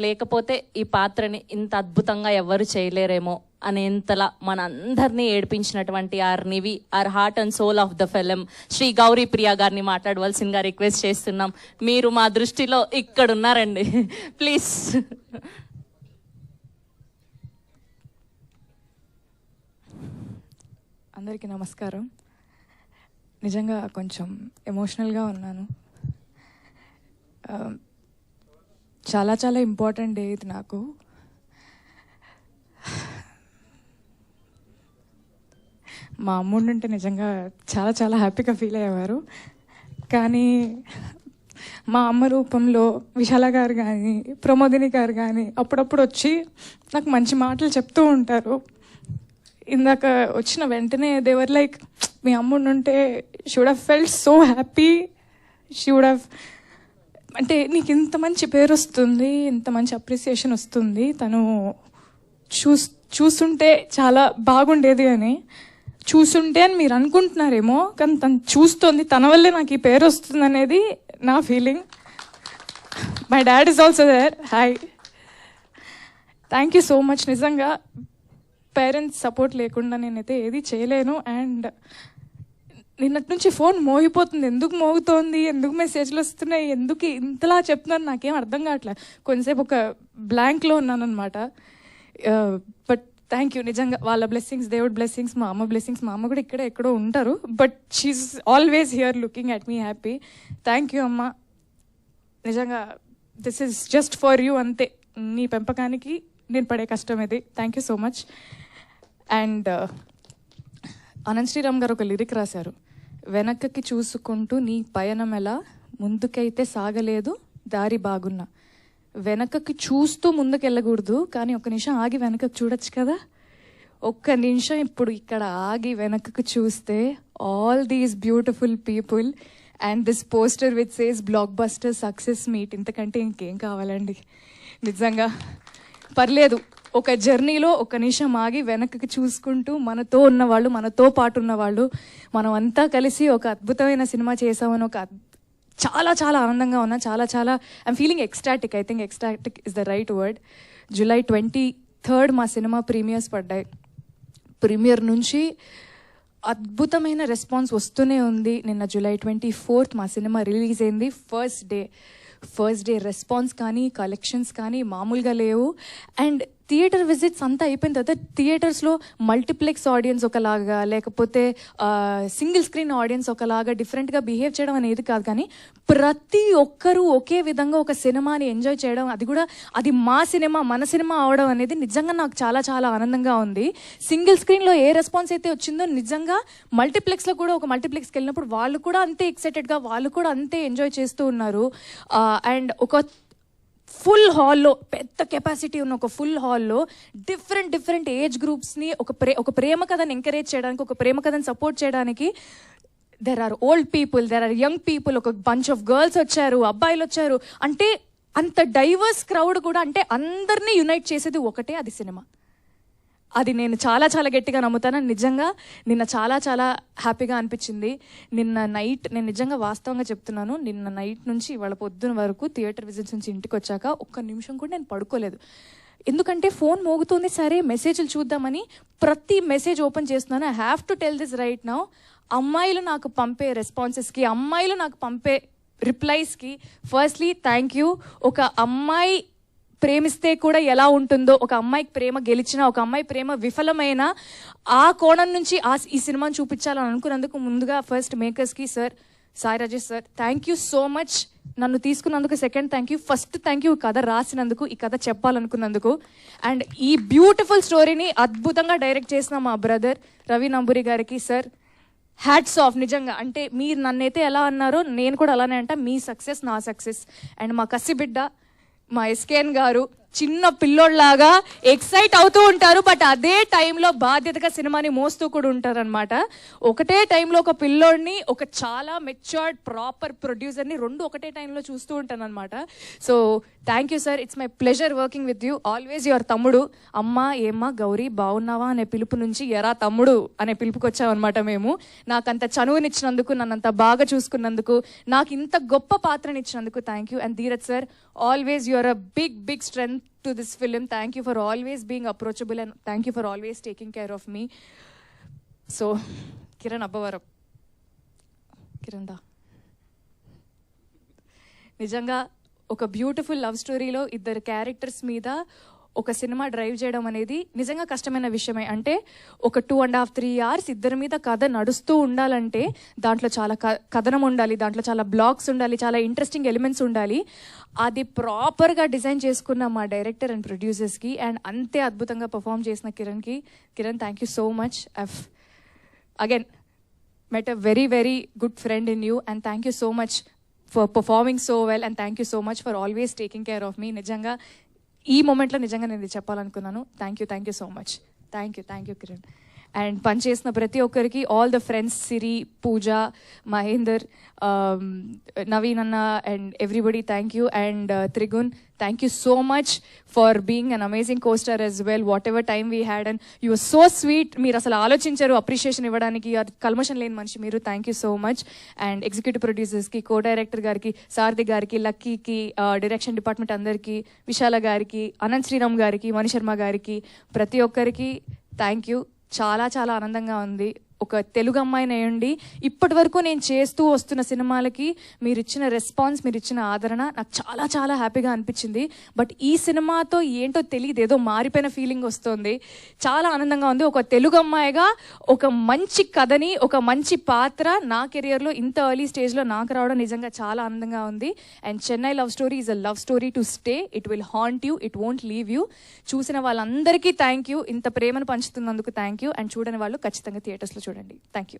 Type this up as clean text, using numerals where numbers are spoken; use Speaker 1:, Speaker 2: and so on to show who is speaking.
Speaker 1: లేకపోతే ఈ పాత్రని ఇంత అద్భుతంగా ఎవరు చేయలేరేమో అనేంతలా మనందరినీ ఏడిపించినటువంటి our Nivi, our heart and soul of the film, Shri Gauri Priya గారిని మాట్లాడవలసిందిగా రిక్వెస్ట్ చేస్తున్నాం. మీరు మా దృష్టిలో ఇక్కడ ఉన్నారండి, ప్లీజ్.
Speaker 2: అందరికీ నమస్కారం. నిజంగా కొంచెం ఎమోషనల్గా ఉన్నాను. చాలా చాలా ఇంపార్టెంట్ డే ఇది నాకు. మా అమ్ముండి ఉంటే నిజంగా చాలా చాలా హ్యాపీగా ఫీల్ అయ్యేవారు. కానీ మా అమ్మ రూపంలో విశాల గారు కానీ ప్రమోదిని గారు కానీ అప్పుడప్పుడు వచ్చి నాకు మంచి మాటలు చెప్తూ ఉంటారు. ఇందాక వచ్చిన వెంటనే దేవర్ లైక్, మీ అమ్ముండి ఉంటే she would have felt so happy, she would have, అంటే నీకు ఇంత మంచి పేరు వస్తుంది, ఇంత మంచి అప్రిసియేషన్ వస్తుంది, తను చూస్తుంటే చాలా బాగుండేది అని. చూస్తుంటే అని మీరు అనుకుంటున్నారేమో, కానీ తను చూస్తుంది, తన వల్లే నాకు ఈ పేరు వస్తుంది అనేది నా feeling. My dad is also there. Hi, thank you so much. నిజంగా పేరెంట్స్ సపోర్ట్ లేకుండా నేనైతే ఏది చేయలేను. అండ్ నిన్నటి నుంచి ఫోన్ మోగిపోతుంది. ఎందుకు మోగుతోంది, ఎందుకు మెసేజ్లు వస్తున్నాయి, ఎందుకు ఇంతలా చెప్తున్నాను నాకేం అర్థం కావట్లేదు. కొంచెంసేపు ఒక బ్లాంక్లో ఉన్నాను అనమాట. But thank you. నిజంగా వాళ్ళ బ్లెస్సింగ్స్, దేవుడ్ బ్లెస్సింగ్స్, మా అమ్మ బ్లెస్సింగ్స్. మా అమ్మ కూడా ఇక్కడే ఎక్కడో ఉంటారు, but she's always here looking at me happy. Thank you అమ్మ. నిజంగా this is just for you, అంతే. నీ పెంపకానికి నేను పడే కష్టం ఇది. Thank you so much. And Anant Sriram గారు ఒక లిరిక్ రాశారు, వెనక్కి చూసుకుంటూ నీ పయనం ఎలా, ముందుకైతే సాగలేదు దారి బాగున్నా. వెనకకి చూస్తూ ముందుకు వెళ్ళకూడదు, కానీ ఒక నిమిషం ఆగి వెనకకు చూడొచ్చు కదా. ఒక్క నిమిషం ఇప్పుడు ఇక్కడ ఆగి వెనకకు చూస్తే all these beautiful people and this poster which says block buster success meet. ఇంతకంటే ఇంకేం కావాలండి. నిజంగా పర్లేదు, ఒక జర్నీలో ఒక నిమిషం ఆగి వెనక్కి చూసుకుంటూ మనతో ఉన్నవాళ్ళు, మనతో పాటు ఉన్నవాళ్ళు, మనం అంతా కలిసి ఒక అద్భుతమైన సినిమా చేసామని ఒక చాలా చాలా ఆనందంగా ఉన్నా. చాలా చాలా I'm feeling ecstatic. I think ecstatic is the right word. July 23rd మా సినిమా ప్రీమియర్స్ పడ్డాయి. ప్రీమియర్ నుంచి అద్భుతమైన రెస్పాన్స్ వస్తూనే ఉంది. నిన్న July 24th మా సినిమా రిలీజ్ అయింది. ఫస్ట్ డే రెస్పాన్స్ కానీ కలెక్షన్స్ కానీ మామూలుగా లేవు. అండ్ థియేటర్ విజిట్స్ అంతా అయిపోయిన తర్వాత థియేటర్స్లో మల్టీప్లెక్స్ ఆడియన్స్ ఒకలాగా, లేకపోతే సింగిల్ స్క్రీన్ ఆడియన్స్ ఒకలాగా డిఫరెంట్గా బిహేవ్ చేయడం అనేది కాదు, కానీ ప్రతి ఒక్కరూ ఒకే విధంగా ఒక సినిమాని ఎంజాయ్ చేయడం, అది కూడా అది మా సినిమా, మన సినిమా అవడం అనేది నిజంగా నాకు చాలా చాలా ఆనందంగా ఉంది. సింగిల్ స్క్రీన్లో ఏ రెస్పాన్స్ అయితే వచ్చిందో నిజంగా మల్టీప్లెక్స్లో కూడా, ఒక మల్టీప్లెక్స్కి వెళ్ళినప్పుడు వాళ్ళు కూడా అంతే ఎక్సైటెడ్గా, వాళ్ళు కూడా అంతే ఎంజాయ్ చేస్తూ ఉన్నారు. అండ్ ఒక ఫుల్ హాల్లో, పెద్ద కెపాసిటీ ఉన్న ఒక ఫుల్ హాల్లో డిఫరెంట్ ఏజ్ గ్రూప్స్ని ఒక ప్రేమ కథను ఎంకరేజ్ చేయడానికి, ఒక ప్రేమ కథను సపోర్ట్ చేయడానికి there are old people, there are young people, ఒక బంచ్ ఆఫ్ గర్ల్స్ వచ్చారు, అబ్బాయిలు వచ్చారు. అంటే అంత డైవర్స్ క్రౌడ్ కూడా, అంటే అందరినీ యునైట్ చేసేది ఒకటే, అది సినిమా. అది నేను చాలా చాలా గట్టిగా నమ్ముతాను. నిజంగా నిన్న చాలా చాలా హ్యాపీగా అనిపించింది. నిన్న నైట్, నేను నిజంగా వాస్తవంగా చెప్తున్నాను, నిన్న నైట్ నుంచి ఇవాళ పొద్దున వరకు థియేటర్ విజిట్స్ నుంచి ఇంటికి వచ్చాక ఒక్క నిమిషం కూడా నేను పడుకోలేదు. ఎందుకంటే ఫోన్ మోగుతుంది, సరే మెసేజ్లు చూద్దామని ప్రతి మెసేజ్ ఓపెన్ చేస్తున్నాను. I have to tell this right now. అమ్మాయిలు నాకు పంపే రెస్పాన్సెస్కి, అమ్మాయిలు నాకు పంపే రిప్లైస్కి ఫస్ట్లీ థ్యాంక్ యూ. ఒక అమ్మాయి ప్రేమిస్తే కూడా ఎలా ఉంటుందో, ఒక అమ్మాయికి ప్రేమ గెలిచినా, ఒక అమ్మాయి ప్రేమ విఫలమైన ఆ కోణం నుంచి ఈ సినిమాని చూపించాలని అనుకున్నందుకు ముందుగా ఫస్ట్ మేకర్స్కి sir, Sai Rajesh sir, thank you so much. నన్ను తీసుకున్నందుకు second thank you. First thank you కథ రాసినందుకు, ఈ కథ చెప్పాలనుకున్నందుకు. అండ్ ఈ బ్యూటిఫుల్ స్టోరీని అద్భుతంగా డైరెక్ట్ చేసిన మా బ్రదర్ రవి నంబూరి గారికి సార్, హ్యాట్స్ ఆఫ్. నిజంగా అంటే మీరు నన్నైతే ఎలా అన్నారో నేను కూడా అలానే అంట. మీ సక్సెస్ నా సక్సెస్. అండ్ మా కసిబిడ్డ, మా ఎస్కేఎన్ గారు, చిన్న పిల్లోడ్లాగా ఎక్సైట్ అవుతూ ఉంటారు, బట్ అదే టైంలో బాధ్యతగా సినిమాని మోస్తూ కూడా ఉంటారు అనమాట. ఒకటే టైంలో ఒక పిల్లోడిని, ఒక చాలా మెచ్యూర్డ్ ప్రాపర్ ప్రొడ్యూసర్ని రెండు ఒకటే టైంలో చూస్తూ ఉంటాను అనమాట. So thank you sir, it's my pleasure working with you. Always your తమ్ముడు. అమ్మ ఏమ్మా గౌరీ బాగున్నావా అనే పిలుపు నుంచి ఎరా తమ్ముడు అనే పిలుపుకి వచ్చామన్నమాట మేము. నాకంత చనువునిచ్చినందుకు, నన్నంత బాగా చూసుకున్నందుకు, నాకు ఇంత గొప్ప పాత్రనిచ్చినందుకు thank you. And Dheeraj sir, always you are a big strength to this film. Thank you for always being approachable and thank you for always taking care of me. So Kiran Abbavaram, Kiran da నిజంగా ఒక beautiful love స్టోరీలో ఇద్దరు characters మీద ఒక cinema drive చేయడం అనేది నిజంగా కష్టమైన విషయమే. అంటే ఒక 2.5-3 hours ఇద్దరి మీద కథ నడుస్తూ ఉండాలంటే దాంట్లో చాలా కథనం ఉండాలి, దాంట్లో చాలా బ్లాక్స్ ఉండాలి, చాలా ఇంట్రెస్టింగ్ ఎలిమెంట్స్ ఉండాలి. అది ప్రాపర్గా డిజైన్ చేసుకున్న మా డైరెక్టర్ అండ్ ప్రొడ్యూసర్స్కి అండ్ అంతే అద్భుతంగా పర్ఫామ్ చేసిన కిరణ్కి, Kiran thank you so much. I've again met a very good friend in you and thank you so much for performing so well and thank you so much for always taking care of me. నిజంగా ఈ మూమెంట్లో నిజంగా నేను ఇది చెప్పాలనుకున్నాను. Thank you so much. Thank you Kiran. And పనిచేసిన ప్రతి ఒక్కరికి, all the friends, Siri, Pooja, Mahender, Naveen అన్న and everybody thank you. And Trigun, thank you so much for being an amazing co-star as well. Whatever time we had and you are so sweet. మీరు అసలు ఆలోచించారు appreciation ఇవ్వడానికి, కల్మషన్ లేని మనిషి మీరు. Thank you so much. And executive ప్రొడ్యూసర్స్కి, co director గారికి, సారథి గారికి, లక్కీకి, డైరెక్షన్ డిపార్ట్మెంట్ అందరికీ, విశాల గారికి, అనంత్ శ్రీరామ్ గారికి, మణి శర్మ గారికి, ప్రతి ఒక్కరికి థ్యాంక్ యూ. చాలా ఆనందంగా ఉంది. ఒక తెలుగు అమ్మాయిని అయ్యండి ఇప్పటి వరకు నేను చేస్తూ వస్తున్న సినిమాలకి మీరు ఇచ్చిన రెస్పాన్స్, మీరు ఇచ్చిన ఆదరణ నాకు చాలా హ్యాపీగా అనిపించింది. బట్ ఈ సినిమాతో ఏంటో తెలియదు, ఏదో మారిపోయిన ఫీలింగ్ వస్తుంది. చాలా ఆనందంగా ఉంది. ఒక తెలుగు అమ్మాయిగా ఒక మంచి కథని, ఒక మంచి పాత్ర నా కెరియర్లో ఇంత ఎర్లీ స్టేజ్లో నాకు రావడం నిజంగా చాలా ఆనందంగా ఉంది. And Chennai love story is a love story to stay. It will haunt you, it won't leave you. చూసిన వాళ్ళందరికీ థ్యాంక్ యూ. ఇంత ప్రేమను పంచుతున్నందుకు థ్యాంక్ యూ. అండ్ చూడని వాళ్ళు ఖచ్చితంగా థియేటర్స్లో చూడండి. Thank you.